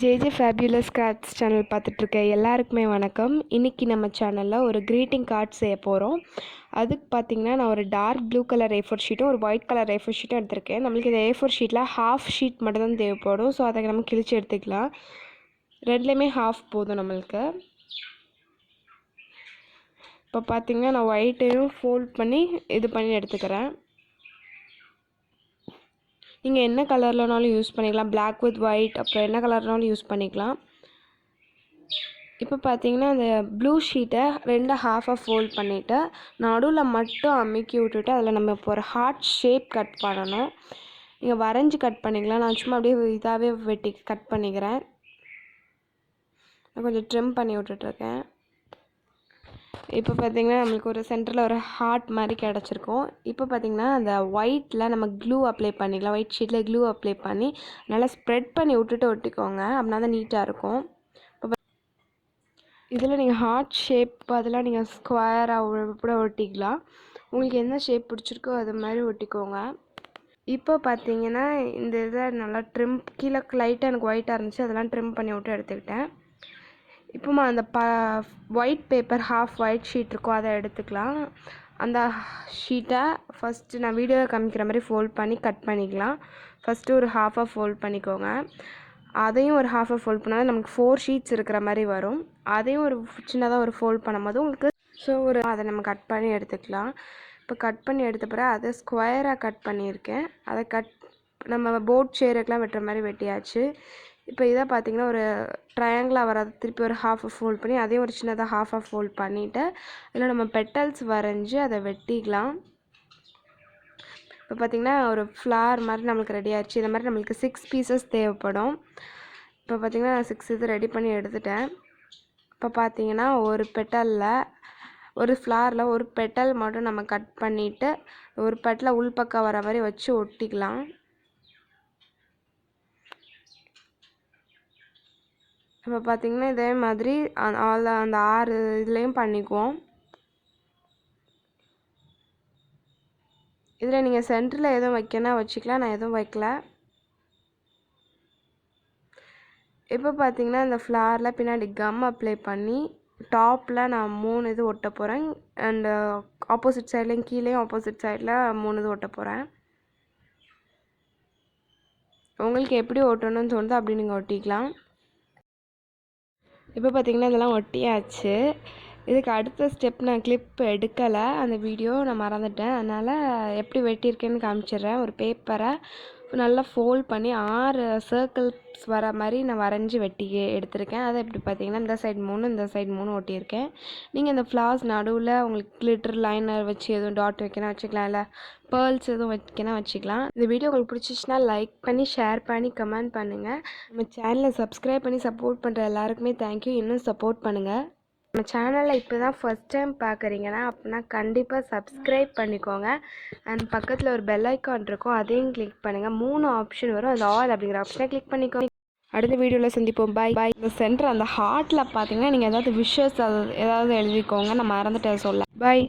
JJ ஃபேபியுலஸ் crafts channel பார்த்துட்ருக்க எல்லாருக்குமே வணக்கம். இன்றைக்கி நம்ம சேனலில் ஒரு க்ரீட்டிங் கார்ட் செய்ய போகிறோம். அதுக்கு பார்த்திங்கன்னா நான் ஒரு டார்க் ப்ளூ கலர் A4 ஷீட்டும் ஒரு ஒயிட் கலர் A4 ஷீட்டும் எடுத்திருக்கேன். நம்மளுக்கு இந்த A4 ஷீட்டில் ஹாஃப் ஷீட் மட்டும் தான் தேவைப்படும். ஸோ அதை நம்ம கிழிச்சு எடுத்துக்கலாம். ரெண்டுலேயுமே ஹாஃப் போதும் நம்மளுக்கு. இப்போ பார்த்திங்கன்னா நான் ஒயிட்டையும் ஃபோல்ட் பண்ணி இது பண்ணி எடுத்துக்கிறேன். நீங்கள் என்ன கலர்லனாலும் யூஸ் பண்ணிக்கலாம். பிளாக் வித் ஒயிட் அப்புறம் என்ன கலர்னாலும் யூஸ் பண்ணிக்கலாம். இப்போ பார்த்தீங்கன்னா அந்த ப்ளூ ஷீட்டை ரெண்டு ஹாஃபாக ஃபோல்ட் பண்ணிவிட்டு நடுவில் மட்டும் அமுக்கி விட்டுட்டு அதில் நம்ம இப்போ ஒரு ஹார்ட் ஷேப் கட் பண்ணணும். நீங்கள் வரைஞ்சி கட் பண்ணிக்கலாம். நான் சும்மா அப்படியே இதாகவே வெட்டி கட் பண்ணிக்கிறேன். நான் கொஞ்சம் ட்ரிம் பண்ணி விட்டுட்ருக்கேன். இப்போ பார்த்திங்கன்னா நம்மளுக்கு ஒரு சென்டரில் ஒரு ஹார்ட் மாதிரி கிடச்சிருக்கும். இப்போ பார்த்திங்கன்னா அந்த ஒயிட்டில் நம்ம க்ளூ அப்ளை பண்ணிக்கலாம். ஒயிட் ஷீட்டில் க்ளூ அப்ளை பண்ணி நல்லா ஸ்ப்ரெட் பண்ணி விட்டுட்டு ஒட்டிக்கோங்க. அப்படின்னா தான் நீட்டாக இருக்கும். இப்போ இதில் நீங்கள் ஹார்ட் ஷேப் அதெல்லாம் நீங்கள் ஸ்கொயராக கூட ஒட்டிக்கலாம். உங்களுக்கு என்ன ஷேப் பிடிச்சிருக்கோ அது மாதிரி ஒட்டிக்கோங்க. இப்போ பார்த்தீங்கன்னா இந்த இதை நல்லா ட்ரிம் கீழே லைட்டாக எனக்கு ஒயிட்டாக இருந்துச்சு, அதெல்லாம் ட்ரிம் பண்ணி விட்டு எடுத்துக்கிட்டேன். இப்போ அந்த white paper half white sheet இருக்கும், அதை எடுத்துக்கலாம். அந்த ஷீட்டை ஃபஸ்ட்டு நான் வீடியோவில் காமிக்கிற மாதிரி ஃபோல்ட் பண்ணி கட் பண்ணிக்கலாம். ஃபஸ்ட்டு ஒரு ஹாஃபாக ஃபோல்ட் பண்ணிக்கோங்க. அதையும் ஒரு ஹாஃபாக ஃபோல்ட் பண்ணால் நமக்கு 4 ஷீட்ஸ் இருக்கிற மாதிரி வரும். அதையும் ஒரு சின்னதாக ஒரு ஃபோல்ட் பண்ணும்போது உங்களுக்கு அதை நம்ம கட் பண்ணி எடுத்துக்கலாம். இப்போ கட் பண்ணி எடுத்த பிறகு அதை ஸ்கொயராக கட் பண்ணியிருக்கேன். அதை நம்ம போட் சேருக்கெலாம் வெட்டுற மாதிரி வெட்டியாச்சு. இப்போ இதை பார்த்திங்கன்னா ஒரு ட்ரையாங்கிளாக வராது, திருப்பி ஒரு ஹாஃபாக ஃபோல்ட் பண்ணி அதையும் ஒரு சின்னதாக ஹாஃபாக ஃபோல்ட் பண்ணிவிட்டு இதில் நம்ம பெட்டல்ஸ் வரைஞ்சி அதை வெட்டிக்கலாம். இப்போ பார்த்திங்கன்னா ஒரு ஃப்ளார் மாதிரி நம்மளுக்கு ரெடி ஆகிடுச்சு. இந்த மாதிரி நம்மளுக்கு 6 பீசஸ் தேவைப்படும். இப்போ பார்த்திங்கன்னா நான் 6 இது ரெடி பண்ணி எடுத்துட்டேன். இப்போ பார்த்திங்கன்னா ஒரு ஃப்ளாரில் ஒரு பெட்டல் மட்டும் நம்ம கட் பண்ணிவிட்டு ஒரு பெட்டலை உள்பக்கம் வர மாதிரி வச்சு ஒட்டிக்கலாம். இப்போ பார்த்திங்கன்னா இதே மாதிரி அந்த 6 இதுலேயும் பண்ணிக்குவோம். இதில் நீங்கள் சென்டரில் எதுவும் வைக்கணும் வச்சுக்கலாம், நான் எதுவும் வைக்கல. இப்போ பார்த்திங்கன்னா இந்த ஃப்ளாரில் பின்னாடி கம் அப்ளை பண்ணி டாப்பில் நான் 3 இது ஒட்ட போகிறேன். அண்டு ஆப்போசிட் சைட்லேயும் கீழேயும் ஆப்போசிட் சைடில் 3 இது ஒட்ட போகிறேன். உங்களுக்கு எப்படி ஒட்டணும்னு தோணுதோ அப்படி நீங்கள் ஒட்டிக்கலாம். இப்போ பார்த்திங்கன்னா இதெல்லாம் ஒட்டியாச்சு. இதுக்கு அடுத்த ஸ்டெப் நான் கிளிப் எடுக்கலை, அந்த வீடியோ நான் மறந்துட்டேன். அதனால் எப்படி வெட்டியிருக்கேன்னு காமிச்சிடுறேன். ஒரு பேப்பரை நல்லா ஃபோல்ட் பண்ணி 6 சர்க்கிள்ஸ் வர மாதிரி நான் வரைஞ்சி வெட்டி எடுத்திருக்கேன். அதை எப்படி பார்த்திங்கன்னா இந்த சைடு 3 இந்த சைடு 3 ஒட்டியிருக்கேன். நீங்கள் இந்த ஃப்ளார்ஸ் நடுவில் உங்களுக்கு கிளிட்டர் லைனர் வச்சு எதுவும் டாட் வைக்கணும் வச்சுக்கலாம், இல்லை பேர்ல்ஸ் எதுவும் வைக்கணும் வச்சுக்கலாம். இந்த வீடியோ உங்களுக்கு பிடிச்சிச்சின்னா லைக் பண்ணி ஷேர் பண்ணி கமெண்ட் பண்ணுங்கள். நம்ம சேனலை சப்ஸ்கிரைப் பண்ணி சப்போர்ட் பண்ணுற எல்லாருக்குமே தேங்க்யூ. இன்னும் சப்போர்ட் பண்ணுங்கள். நம்ம சேனலில் இப்போ தான் ஃபஸ்ட் டைம் பார்க்குறீங்கன்னா அப்படின்னா கண்டிப்பாக சப்ஸ்கிரைப் பண்ணிக்கோங்க. அண்ட் பக்கத்தில் ஒரு பெல் ஐக்கான் இருக்கும், அதையும் கிளிக் பண்ணுங்கள். 3 ஆப்ஷன் வரும், அந்த ஆல் அப்படிங்கிற ஆப்ஷனை கிளிக் பண்ணிக்கோங்க. அடுத்த வீடியோவில் சந்திப்போம். பாய் பாய். இந்த சென்டர் அந்த ஹார்ட்டில் பார்த்தீங்கன்னா நீங்கள் ஏதாவது விஷஸ் ஏதாவது எழுதிக்கோங்க, நான் மறந்துட்டேன் சொல்ல. பாய்.